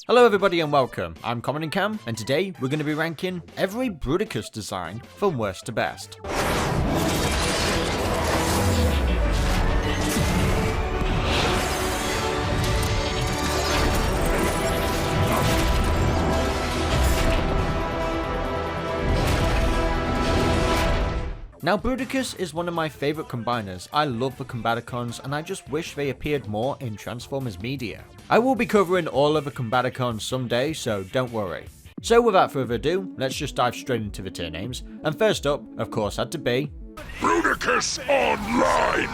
Hello everybody and welcome, I'm Common and Cam, and today we're going to be ranking every Bruticus design from worst to best. Now Bruticus is one of my favourite combiners. I love the Combaticons and I just wish they appeared more in Transformers media. I will be covering all of the Combaticons someday, so don't worry. So without further ado, let's just dive straight into the tier names. And first up, of course, had to be Bruticus Online!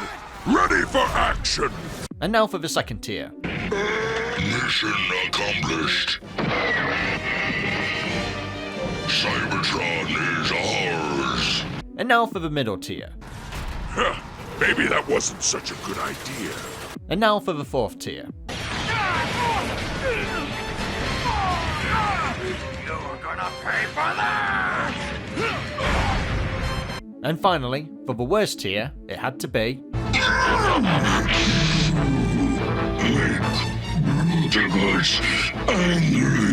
Ready for action! And now for the second tier. Mission accomplished. Cybertron is ours. And now for the middle tier. Maybe that wasn't such a good idea. And now for the fourth tier. You're gonna pay for that! And finally, for the worst tier, it had to be Bruticus angry.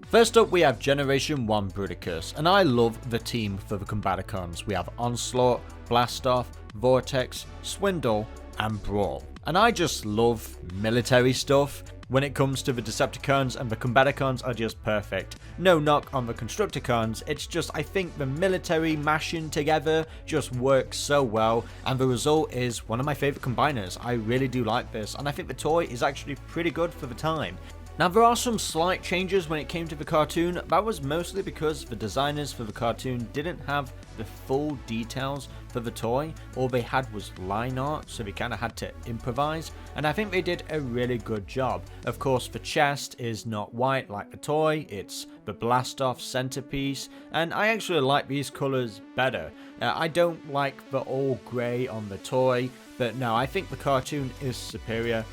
First up, we have Generation 1 Bruticus, and I love the team for the Combaticons. We have Onslaught, Blastoff, Vortex, Swindle, and Brawl. And I just love military stuff. When it comes to the Decepticons, and the Combaticons are just perfect. No knock on the Constructicons, it's just I think the military mashing together just works so well, and the result is one of my favourite combiners. I really do like this, and I think the toy is actually pretty good for the time. Now there are some slight changes when it came to the cartoon. That was mostly because the designers for the cartoon didn't have the full details for the toy. All they had was line art, so they kind of had to improvise, and I think they did a really good job. Of course, the chest is not white like the toy, it's the Blastoff centerpiece, and I actually like these colours better. I don't like the all grey on the toy, but no, I think the cartoon is superior.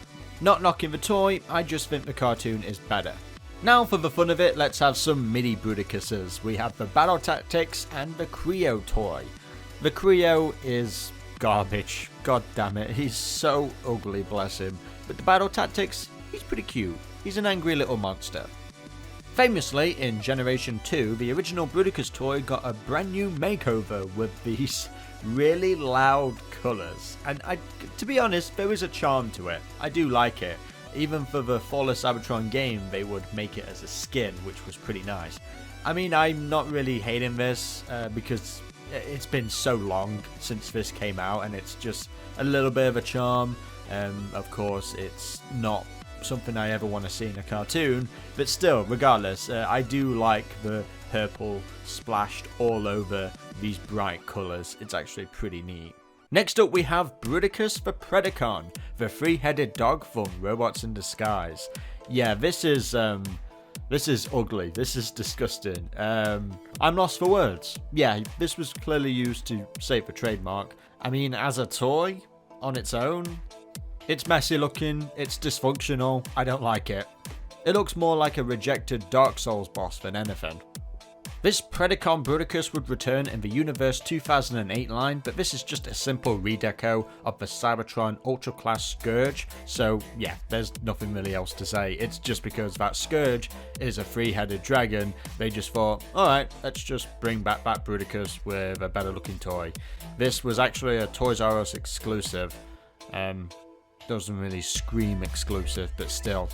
Not knocking the toy, I just think the cartoon is better. Now for the fun of it, let's have some mini Bruticuses. We have the Battle Tactics and the Creo toy. The Creo is garbage, god damn it, he's so ugly, bless him. But the Battle Tactics, he's pretty cute, he's an angry little monster. Famously, in Generation 2, the original Bruticus toy got a brand new makeover with these really loud colours, and to be honest, there is a charm to it. I do like it. Even for the Fall of Cybertron game, they would make it as a skin, which was pretty nice. I mean, I'm not really hating this because it's been so long since this came out, and it's just a little bit of a charm. Of course, it's not something I ever want to see in a cartoon, but still, regardless, I do like the purple splashed all over these bright colours. It's actually pretty neat. Next up, we have Bruticus the Predacon, the three-headed dog from Robots in Disguise. Yeah, this is ugly. This is disgusting. I'm lost for words. Yeah, this was clearly used to save the trademark. I mean, as a toy on its own, it's messy looking, it's dysfunctional, I don't like it. It looks more like a rejected Dark Souls boss than anything. This Predacon Bruticus would return in the Universe 2008 line, but this is just a simple redeco of the Cybertron Ultra Class Scourge, so yeah, there's nothing really else to say. It's just because that Scourge is a three-headed dragon, they just thought, alright, let's just bring back that Bruticus with a better looking toy. This was actually a Toys R Us exclusive. Doesn't really scream exclusive, but still.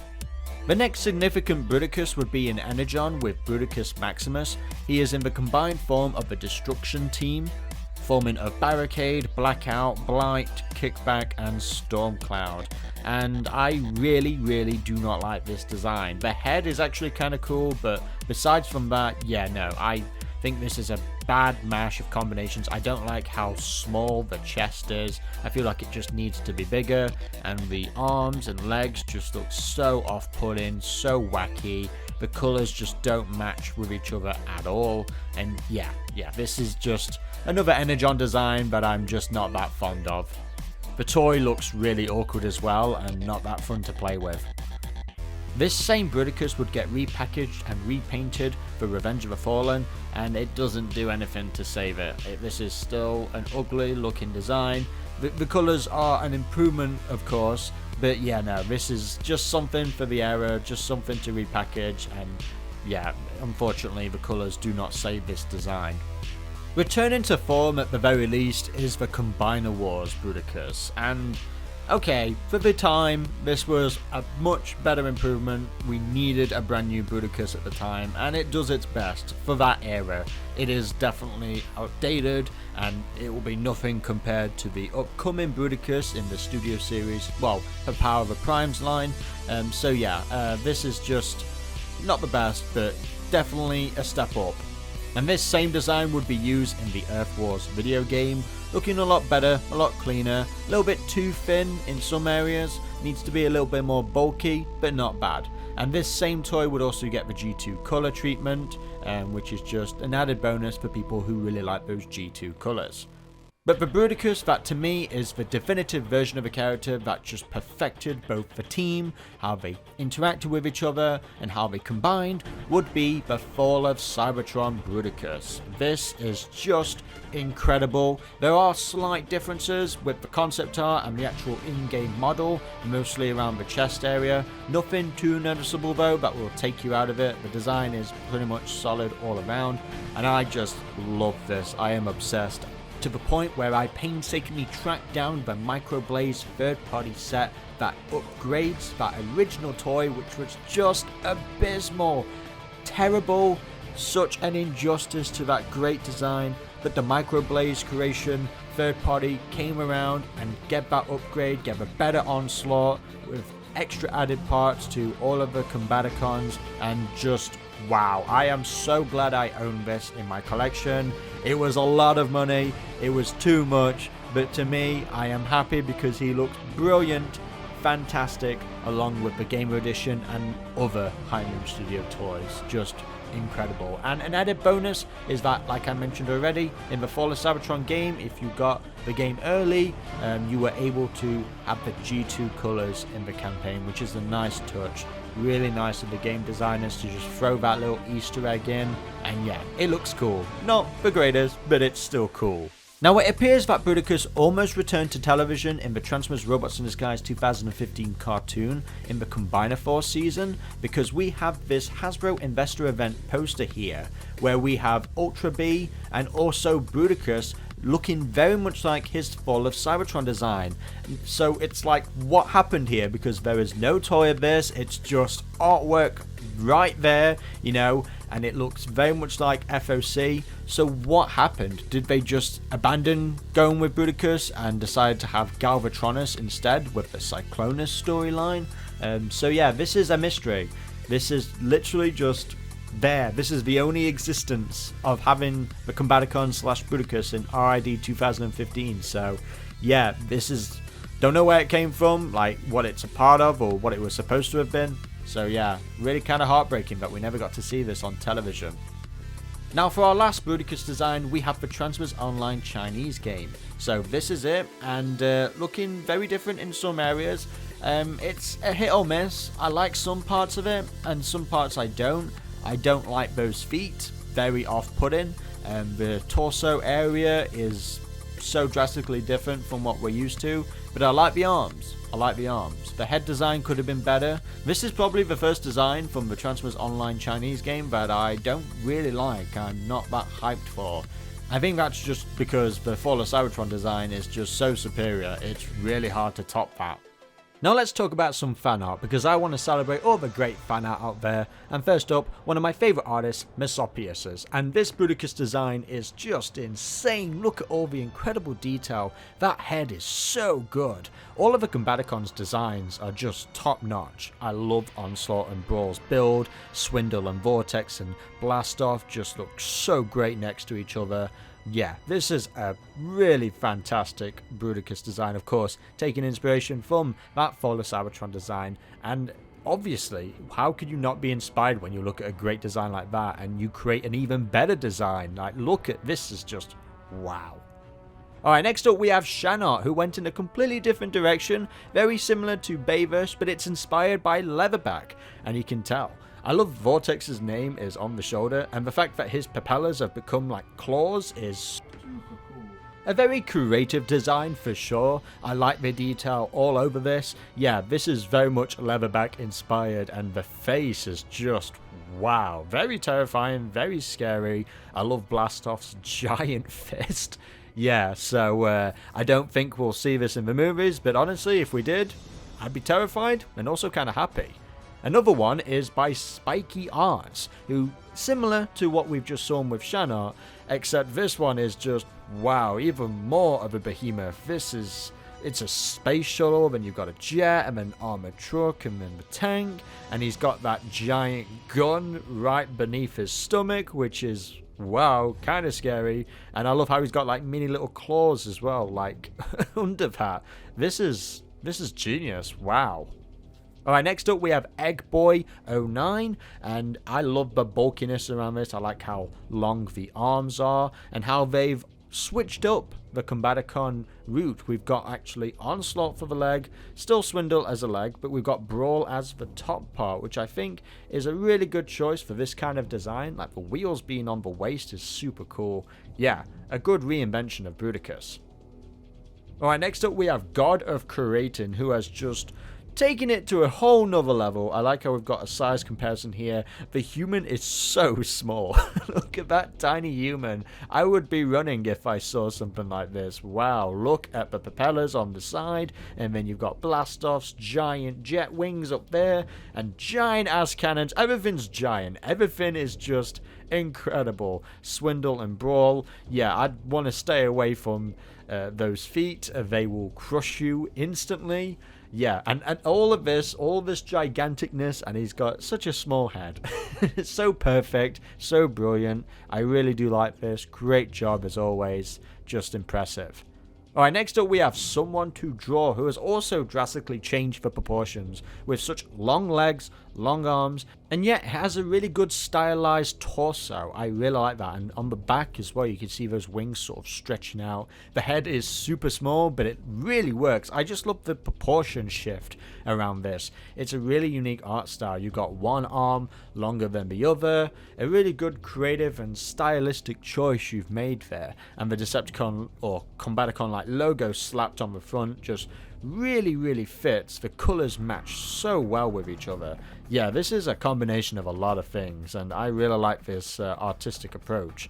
The next significant Bruticus would be in Energon with Bruticus Maximus. He is in the combined form of the Destruction Team, forming of Barricade, Blackout, Blight, Kickback, and Stormcloud. And I really do not like this design. The head is actually kind of cool, but besides from that, yeah, no, I think this is a bad mash of combinations. I don't like how small the chest is. I feel like it just needs to be bigger, and the arms and legs just look so off-putting, so wacky. The colours just don't match with each other at all, and yeah, this is just another Energon design that I'm just not that fond of. The toy looks really awkward as well, and not that fun to play with. This same Bruticus would get repackaged and repainted for Revenge of the Fallen, and it doesn't do anything to save it. This is still an ugly looking design. The colours are an improvement, of course, But yeah, no, this is just something for the era, just something to repackage, and yeah, unfortunately the colours do not save this design. Returning to form at the very least is the Combiner Wars Bruticus, and okay, for the time, this was a much better improvement. We needed a brand new Bruticus at the time, and it does its best for that era. It is definitely outdated, and it will be nothing compared to the upcoming Bruticus in the Studio Series, well, the Power of the Primes line. So yeah, this is just not the best, but definitely a step up. And this same design would be used in the Earth Wars video game, looking a lot better, a lot cleaner, a little bit too thin in some areas, needs to be a little bit more bulky, but not bad. And this same toy would also get the G2 color treatment, which is just an added bonus for people who really like those G2 colors. But the Bruticus, that to me is the definitive version of a character that just perfected both the team, how they interacted with each other, and how they combined, would be the Fall of Cybertron Bruticus. This is just incredible. There are slight differences with the concept art and the actual in-game model, mostly around the chest area. Nothing too noticeable though that will take you out of it. The design is pretty much solid all around, and I just love this. I am obsessed, to the point where I painstakingly tracked down the Microblaze third-party set that upgrades that original toy, which was just abysmal. Terrible, such an injustice to that great design, but the Microblaze creation third-party came around and gave that upgrade, gave a better onslaught with extra added parts to all of the Combaticons, and just wow, I am so glad I own this in my collection. It was a lot of money, it was too much, but to me, I am happy because he looks brilliant, fantastic, along with the Gamer Edition and other Hylian Studio toys. Just incredible. And an added bonus is that, like I mentioned already, in the Fall of Cybertron game, if you got the game early, you were able to have the G2 colors in the campaign, which is a nice touch. Really nice of the game designers to just throw that little Easter egg in, and yeah, it looks cool. Not the greatest, but it's still cool. Now, it appears that Bruticus almost returned to television in the Transformers Robots in Disguise 2015 cartoon in the Combiner Force season, because we have this Hasbro Investor Event poster here, where we have Ultra B and also Bruticus looking very much like his Fall of Cybertron design. So it's like, what happened here? Because there is no toy of this, it's just artwork right there, you know, and it looks very much like FOC. So what happened? Did they just abandon going with Bruticus and decide to have Galvatronus instead with the Cyclonus storyline? So yeah, this is a mystery. This is literally just there. This is the only existence of having the Combaticon / Bruticus in RID 2015. So yeah, this is, don't know where it came from, like what it's a part of or what it was supposed to have been. So yeah, really kind of heartbreaking that we never got to see this on television. Now for our last Bruticus design, we have the Transformers Online Chinese game. So this is it, and looking very different in some areas. It's a hit or miss. I like some parts of it, and some parts I don't. I don't like those feet, very off-putting. The torso area is so drastically different from what we're used to, but I like the arms. The head design could have been better. This is probably the first design from the Transformers Online Chinese game that I don't really like, I'm not that hyped for. I think that's just because the Fall of Cybertron design is just so superior, it's really hard to top that. Now let's talk about some fan art, because I want to celebrate all the great fan art out there. And first up, one of my favourite artists, Mesopius, and this Bruticus design is just insane. Look at all the incredible detail. That head is so good. All of the Combaticons designs are just top notch. I love Onslaught and Brawl's build. Swindle and Vortex and Blastoff just look so great next to each other. Yeah, this is a really fantastic Bruticus design, of course, taking inspiration from that Fall of Cybertron design. And obviously, how could you not be inspired when you look at a great design like that and you create an even better design? Like, look at this, is just wow. Alright, next up we have Shanart, who went in a completely different direction, very similar to Bayverse, but it's inspired by Leatherback, and you can tell. I love Vortex's name is on the shoulder, and the fact that his propellers have become like claws is super cool. A very creative design for sure. I like the detail all over this. Yeah, this is very much leatherback inspired, and the face is just wow. Very terrifying, very scary. I love Blastoff's giant fist. Yeah, so I don't think we'll see this in the movies, but honestly, if we did, I'd be terrified and also kind of happy. Another one is by Spiky Arts, who, similar to what we've just seen with Shanart, except this one is just, wow, even more of a behemoth. It's a space shuttle, then you've got a jet, and then armored truck, and then the tank, and he's got that giant gun right beneath his stomach, which is, wow, kind of scary. And I love how he's got like mini little claws as well, like under that. This is genius, wow. Alright, next up we have Eggboy09, and I love the bulkiness around this. I like how long the arms are, and how they've switched up the Combaticon route. We've got actually Onslaught for the leg, still Swindle as a leg, but we've got Brawl as the top part, which I think is a really good choice for this kind of design. Like the wheels being on the waist is super cool. Yeah, a good reinvention of Bruticus. Alright, next up we have God of Creating, who has just taking it to a whole nother level. I like how we've got a size comparison here. The human is so small. Look at that tiny human. I would be running if I saw something like this. Wow, look at the propellers on the side, and then you've got Blastoff's giant jet wings up there, and giant ass cannons. Everything's giant. Everything is just incredible. Swindle and Brawl. Yeah, I'd want to stay away from those feet. They will crush you instantly. Yeah, and all this giganticness, and he's got such a small head. It's so perfect, so brilliant. I really do like this. Great job as always. Just impressive. Alright, next up we have Someone to Draw, who has also drastically changed the proportions with such long legs, long arms, and yet has a really good stylized torso. I really like that, and on the back as well you can see those wings sort of stretching out. The head is super small, but it really works. I just love the proportion shift around this. It's a really unique art style. You've got one arm longer than the other. A really good creative and stylistic choice you've made there, and the Decepticon or Combaticon like logo slapped on the front just really fits. The colors match so well with each other. Yeah, this is a combination of a lot of things, and I really like this artistic approach.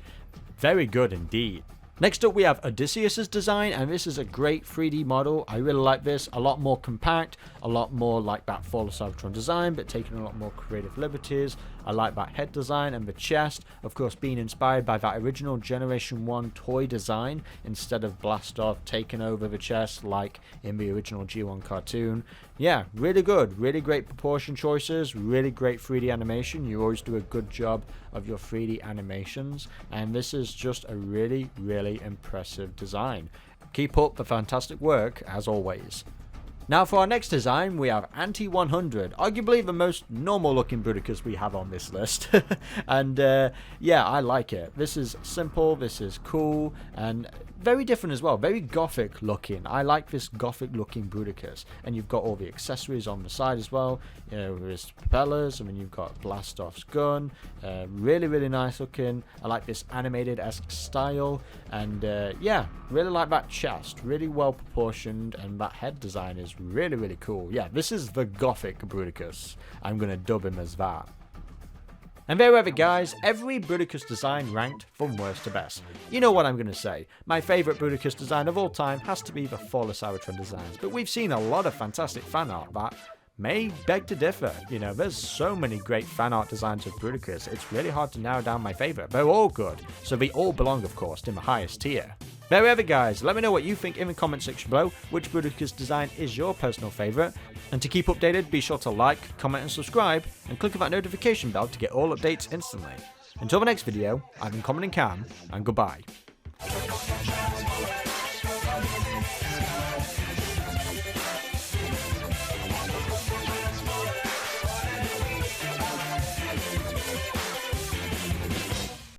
Very good indeed. Next up we have Odysseus's design, and this is a great 3D model. I really like this. A lot more compact, a lot more like that Fall of Cybertron design, but taking a lot more creative liberties. I like that head design and the chest, of course being inspired by that original Generation 1 toy design instead of Blastoff taking over the chest like in the original G1 cartoon. Yeah, really good, really great proportion choices, really great 3D animation. You always do a good job of your 3D animations, and this is just a really impressive design. Keep up the fantastic work as always. Now for our next design we have Anti-100, arguably the most normal looking Bruticus we have on this list. And yeah, I like it. This is simple, this is cool, and very different as well, very gothic looking. I like this gothic looking Bruticus, and you've got all the accessories on the side as well. You know, there's propellers, and then you've got Blastoff's gun. Really nice looking. I like this animated-esque style, and yeah, really like that chest, really well proportioned, and that head design is really cool. Yeah, this is the gothic Bruticus. I'm gonna dub him as that. And there we have it guys, every Bruticus design ranked from worst to best. You know what I'm going to say, my favourite Bruticus design of all time has to be the Fall of Cybertron designs, but we've seen a lot of fantastic fan art that may beg to differ. You know, there's so many great fan art designs of Bruticus, it's really hard to narrow down my favourite. They're all good, so they all belong of course in the highest tier. There we have it guys, let me know what you think in the comment section below, which Bruticus design is your personal favourite, and to keep updated be sure to like, comment and subscribe, and click on that notification bell to get all updates instantly. Until the next video, I've been Common and Cam, and goodbye.